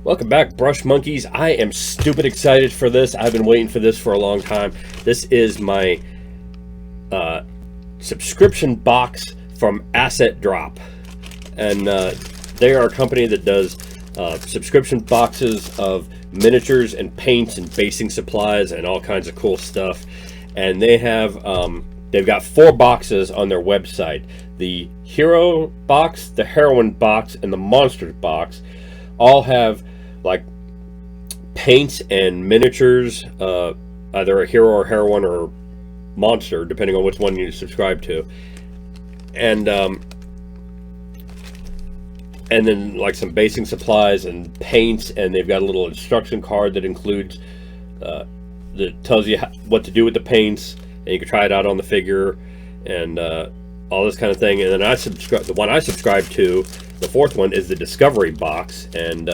Welcome back, Brush Monkeys. I am stupid excited for this. I've been waiting for this for a long time. This is my subscription box from Asset Drop. And they are a company that does subscription boxes of miniatures and paints and basing supplies and all kinds of cool stuff. And they have they've got 4 boxes on their website. The Hero box, the Heroine box, and the Monsters box all have like paints and miniatures, either a hero or heroine or monster, depending on which one you subscribe to, and then like some basing supplies and paints, and they've got a little instruction card that includes that tells you what to do with the paints, and you can try it out on the figure and all this kind of thing. And then the one I subscribe to, the 4th one, is the Discovery box, and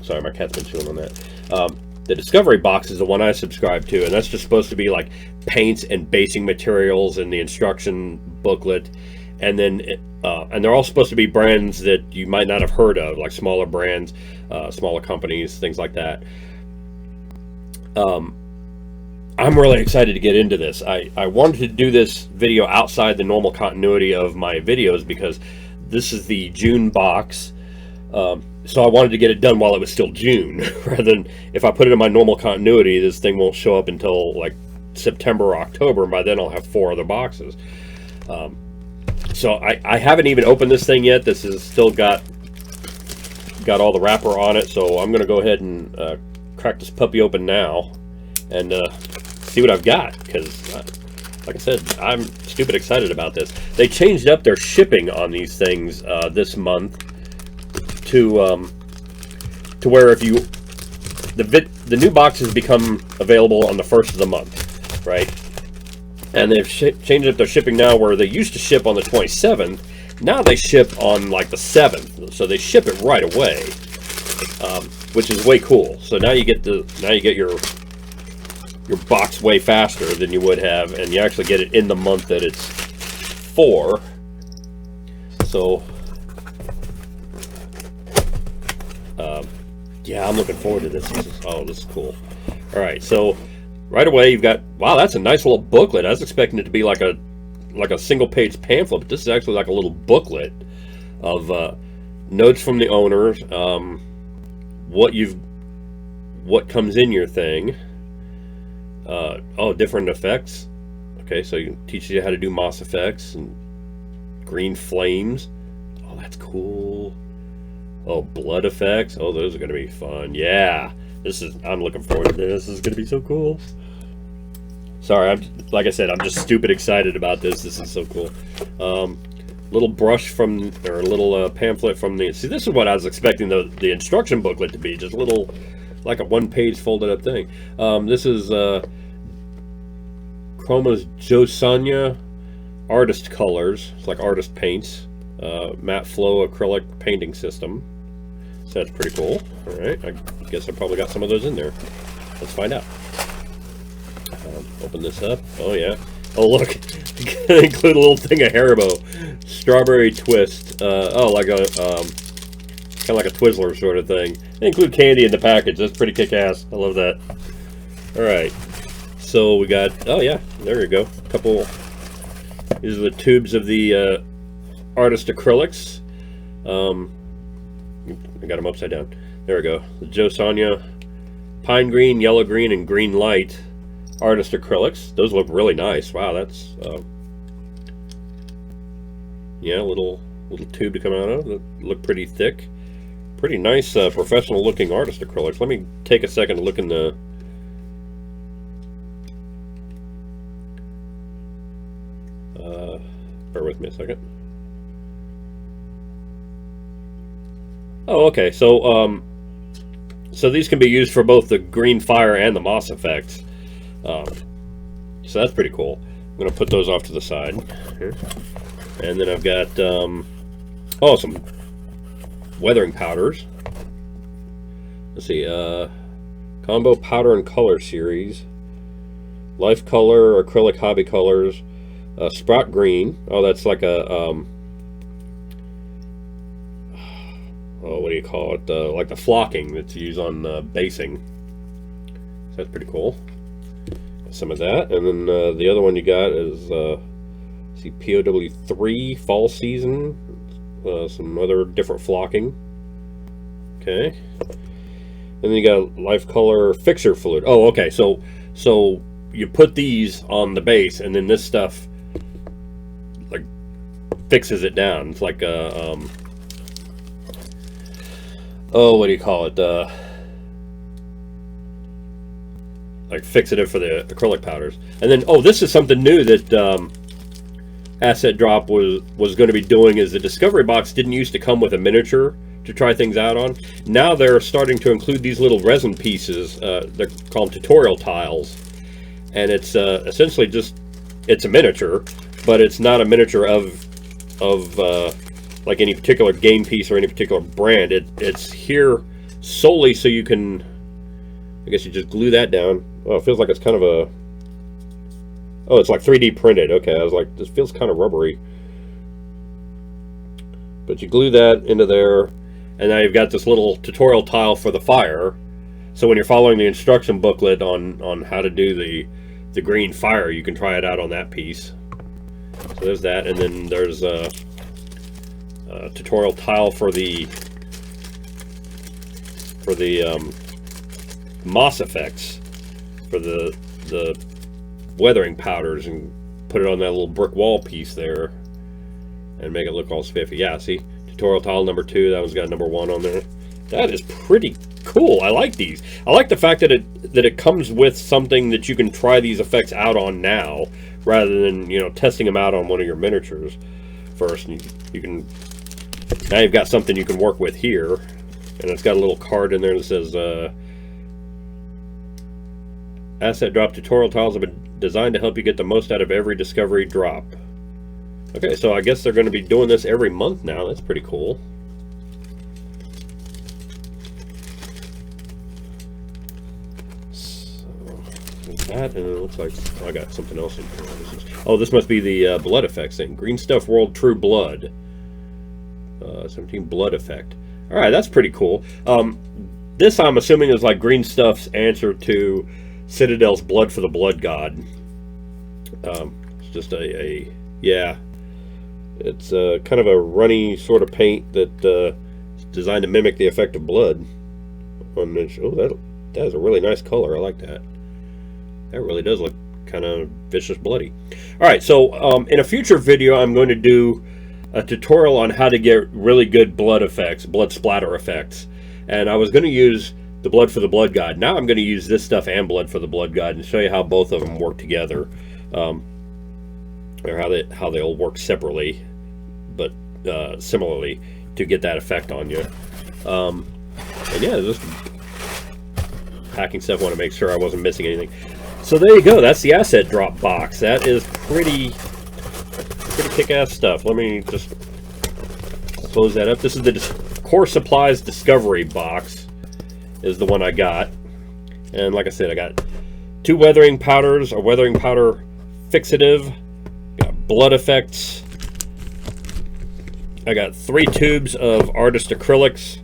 sorry, my cat's been chewing on that. The Discovery box is the one I subscribe to, and that's just supposed to be like paints and basing materials and the instruction booklet, and then and they're all supposed to be brands that you might not have heard of, like smaller brands, smaller companies, things like that. I'm really excited to get into this. I wanted to do this video outside the normal continuity of my videos because this is the June box. So I wanted to get it done while it was still June, rather than if I put it in my normal continuity, this thing won't show up until like September or October, and by then I'll have 4 other boxes. So I haven't even opened this thing yet. This is still got all the wrapper on it, so I'm going to go ahead and crack this puppy open now and see what I've got, because like I said, I'm stupid excited about this. They changed up their shipping on these things this month to where if you the new boxes become available on the 1st of the month, right? And they've changed up their shipping now, where they used to ship on the 27th. Now they ship on like the 7th, so they ship it right away, which is way cool. So now you get your box way faster than you would have, and you actually get it in the month that it's for. So yeah, I'm looking forward to this. This is cool. All right, so right away you've got, wow, that's a nice little booklet. I was expecting it to be like a single-page pamphlet, but this is actually like a little booklet of notes from the owners, what comes in your thing. Different effects. Okay, so you teach you how to do moss effects and green flames. Oh, that's cool. Oh, blood effects. Oh, those are going to be fun. Yeah, I'm looking forward to this. This is going to be so cool. Sorry, like I said, I'm just stupid excited about this. This is so cool. Little brush from, or a little pamphlet from the. See, this is what I was expecting the instruction booklet to be. Just a little, like a 1-page folded up thing. This is Chroma's Josanya Artist Colors. It's like artist paints. Matte flow acrylic painting system. So that's pretty cool. All right, I guess I probably got some of those in there. Let's find out. Open this up. Oh yeah. Oh look, include a little thing of Haribo strawberry twist. Like a kind of like a Twizzler sort of thing. They include candy in the package. That's pretty kick-ass. I love that. All right. So we got. Oh yeah, there you go. A couple. These are the tubes of the artist acrylics. I got them upside down. There we go. The Josanya pine green, yellow green, and green light artist acrylics. Those look really nice. Wow, that's yeah, little tube to come out of. That look pretty thick. Pretty nice, professional looking artist acrylics. Let me take a second to look in the. Bear with me a second. Oh, okay. So, so these can be used for both the green fire and the moss effects. So that's pretty cool. I'm gonna put those off to the side here, and then I've got some weathering powders. Let's see, combo powder and color series, life color, acrylic hobby colors, sprout green. Oh, that's like a what do you call it? Like the flocking that's used on basing. So that's pretty cool. Some of that, and then the other one you got is see POW3 fall season. Some other different flocking. Okay. And then you got Life Color Fixer Fluid. Oh, okay. So you put these on the base, and then this stuff like fixes it down. It's like a oh, what do you call it? Like fixative for the acrylic powders. And then, oh, this is something new that Asset Drop was going to be doing. Is the Discovery Box didn't used to come with a miniature to try things out on. Now they're starting to include these little resin pieces. They're called tutorial tiles, and it's essentially just, it's a miniature, but it's not a miniature of like any particular game piece or any particular brand. It's here solely so you can, I guess you just glue that down. Oh, it feels like it's kind of a, oh, it's like 3D printed. Okay, I was like, this feels kind of rubbery. But you glue that into there, and now you've got this little tutorial tile for the fire. So when you're following the instruction booklet on how to do the green fire, you can try it out on that piece. So there's that, and then there's a tutorial tile for the moss effects for the weathering powders, and put it on that little brick wall piece there and make it look all spiffy. Yeah, see, tutorial tile number 2, that one's got number 1 on there. That is pretty cool. I like these. I like the fact that it comes with something that you can try these effects out on now, rather than, you know, testing them out on one of your miniatures first. And you can, now you've got something you can work with here, and it's got a little card in there that says Asset Drop tutorial tiles have been designed to help you get the most out of every Discovery drop. Okay, so I guess they're going to be doing this every month now. That's pretty cool. So, that, and it looks like, oh, I got something else in here. Oh, this must be the blood effects thing. Green Stuff World True Blood. 17 blood effect. Alright, that's pretty cool. This, I'm assuming, is like Green Stuff's answer to Citadel's Blood for the Blood God. It's just yeah. It's kind of a runny sort of paint that is designed to mimic the effect of blood. Oh, that is a really nice color. I like that. That really does look kind of vicious bloody. Alright, so in a future video I'm going to do a tutorial on how to get really good blood effects, blood splatter effects. And I was going to use the Blood for the Blood God. Now I'm going to use this stuff and Blood for the Blood God and show you how both of them work together. Or how they'll work separately, but similarly, to get that effect on you. And yeah, just packing stuff. Want to make sure I wasn't missing anything. So there you go. That's the Asset Drop box. That is pretty kick-ass stuff. Let me just close that up. This is the Core Supplies Discovery box. Is the one I got, and like I said, I got 2 weathering powders, a weathering powder fixative. Got blood effects. I got 3 tubes of Artist acrylics.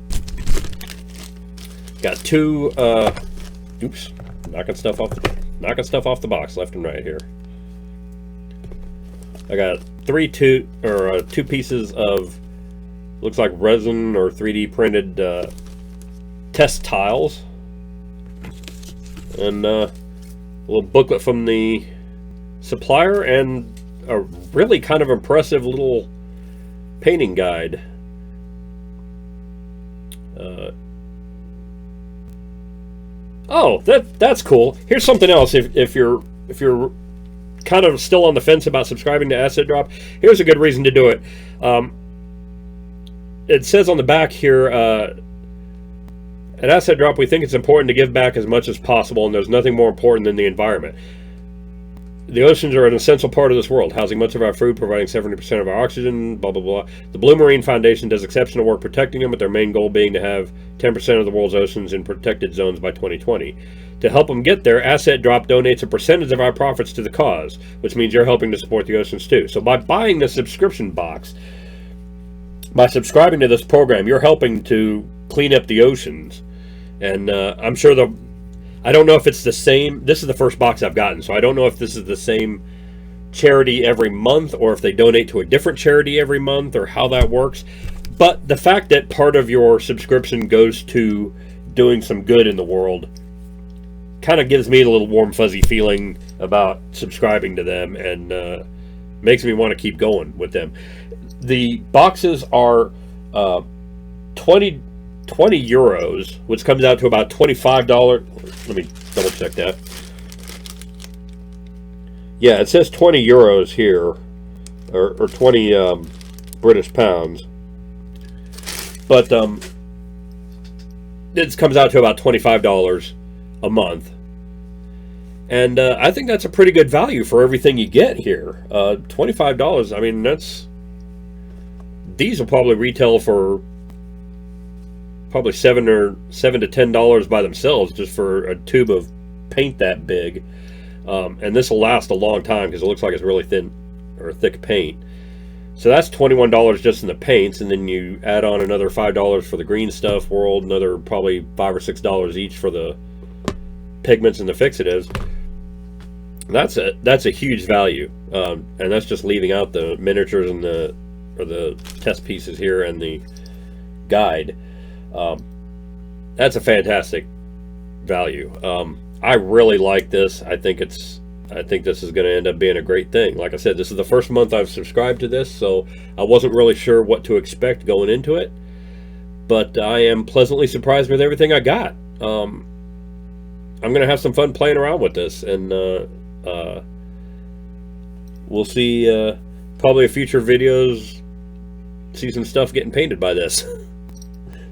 Got 2 oops, knocking stuff off the box left and right here. I got 2 pieces of, looks like resin or 3D printed test tiles, and a little booklet from the supplier, and a really kind of impressive little painting guide. Oh, that's cool. Here's something else. If you're kind of still on the fence about subscribing to Asset Drop, here's a good reason to do it. It says on the back here, at Asset Drop, we think it's important to give back as much as possible, and there's nothing more important than the environment. The oceans are an essential part of this world, housing much of our food, providing 70% of our oxygen, blah, blah, blah. The Blue Marine Foundation does exceptional work protecting them, with their main goal being to have 10% of the world's oceans in protected zones by 2020. To help them get there, Asset Drop donates a percentage of our profits to the cause, which means you're helping to support the oceans too. So by buying the subscription box, by subscribing to this program, you're helping to clean up the oceans. And I'm sure I don't know if it's the same. This is the first box I've gotten, so I don't know if this is the same charity every month or if they donate to a different charity every month or how that works. But the fact that part of your subscription goes to doing some good in the world kind of gives me a little warm fuzzy feeling about subscribing to them, and makes me want to keep going with them. The boxes are 20 euros, which comes out to about $25. Let me double check that. Yeah, it says 20 euros here, or 20 British pounds. But it comes out to about $25 a month. And I think that's a pretty good value for everything you get here. $25, I mean, these will probably retail for probably $7 to $10 by themselves, just for a tube of paint that big. And this will last a long time because it looks like it's really thin or thick paint. So that's $21 just in the paints, and then you add on another $5 for the Green Stuff World, another probably $5 or $6 each for the pigments and the fixatives. That's a huge value, and that's just leaving out the miniatures and the test pieces here and the guide. That's a fantastic value. I really like this. I think this is going to end up being a great thing. Like I said, this is the first month I've subscribed to this, so I wasn't really sure what to expect going into it, but I am pleasantly surprised with everything I got. I'm going to have some fun playing around with this, and we'll see, probably in future videos, see some stuff getting painted by this.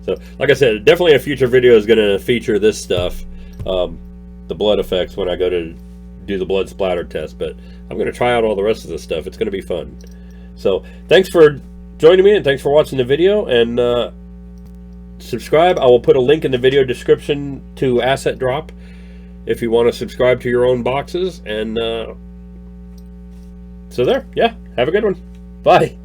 So, like I said, definitely a future video is going to feature this stuff, the blood effects, when I go to do the blood splatter test. But I'm going to try out all the rest of this stuff. It's going to be fun. So, thanks for joining me, and thanks for watching the video, and subscribe. I will put a link in the video description to Asset Drop if you want to subscribe to your own boxes. And so there, yeah, have a good one. Bye.